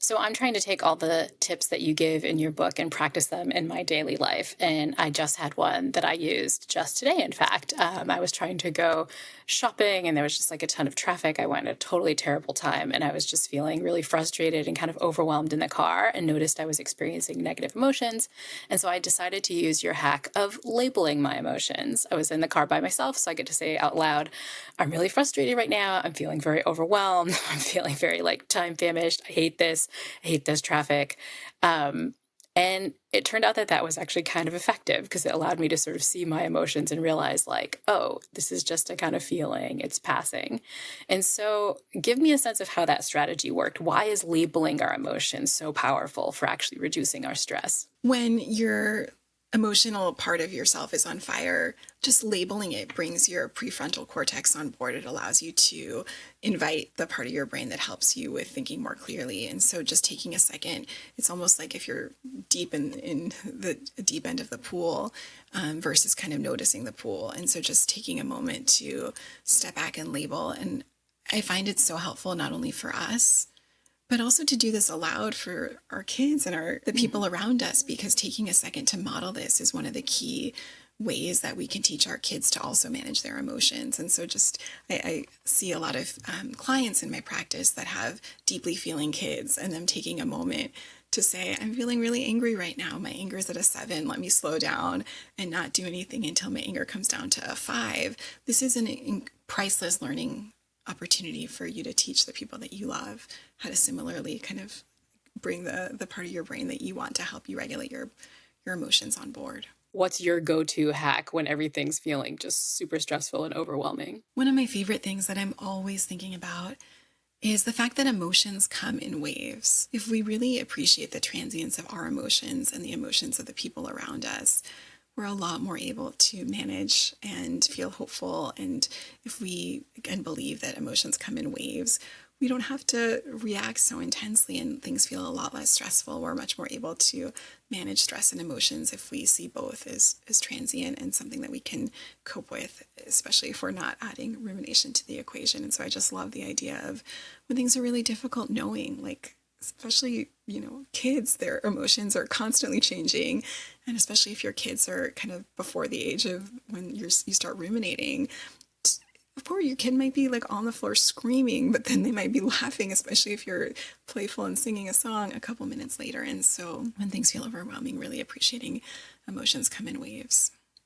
So I'm trying to take all the tips that you give in your book and practice them in my daily life. And I just had one that I used just today. In fact, I was trying to go shopping and there was just like a ton of traffic. I went at a totally terrible time and I was just feeling really frustrated and kind of overwhelmed in the car and noticed I was experiencing negative emotions. And so I decided to use your hack of labeling my emotions. I was in the car by myself, so I get to say out loud, I'm really frustrated right now. I'm feeling very overwhelmed. I'm feeling very like time famished. I hate this. I hate this traffic. Um, and it turned out that that was actually kind of effective because it allowed me to sort of see my emotions and realize, like, oh, this is just a kind of feeling, it's passing. And so, give me a sense of how that strategy worked. Why is labeling our emotions so powerful for actually reducing our stress? When your emotional part of yourself is on fire, just labeling it brings your prefrontal cortex on board. It allows you to invite the part of your brain that helps you with thinking more clearly. And so just taking a second, it's almost like if you're deep in the deep end of the pool versus kind of noticing the pool. And so just taking a moment to step back and label. And I find it so helpful not only for us, but also to do this aloud for our kids and the people around us, because taking a second to model this is one of the key ways that we can teach our kids to also manage their emotions. And so just I see a lot of clients in my practice that have deeply feeling kids, and them taking a moment to say, I'm feeling really angry right now. My anger is at a 7. Let me slow down and not do anything until my anger comes down to a 5. This is an priceless learning opportunity for you to teach the people that you love how to similarly kind of bring the part of your brain that you want to help you regulate your emotions on board. What's your go to hack when everything's feeling just super stressful and overwhelming? One of my favorite things that I'm always thinking about is the fact that emotions come in waves. If we really appreciate the transience of our emotions and the emotions of the people around us, we're a lot more able to manage and feel hopeful. And if we, again, believe that emotions come in waves, we don't have to react so intensely and things feel a lot less stressful. We're much more able to manage stress and emotions if we see both as transient and something that we can cope with, especially if we're not adding rumination to the equation. And so I just love the idea of when things are really difficult, knowing, like, especially, kids, their emotions are constantly changing. And especially if your kids are kind of before the age of when you start ruminating, before your kid might be like on the floor screaming, but then they might be laughing, especially if you're playful and singing a song a couple minutes later. And so when things feel overwhelming, really appreciating emotions come in waves.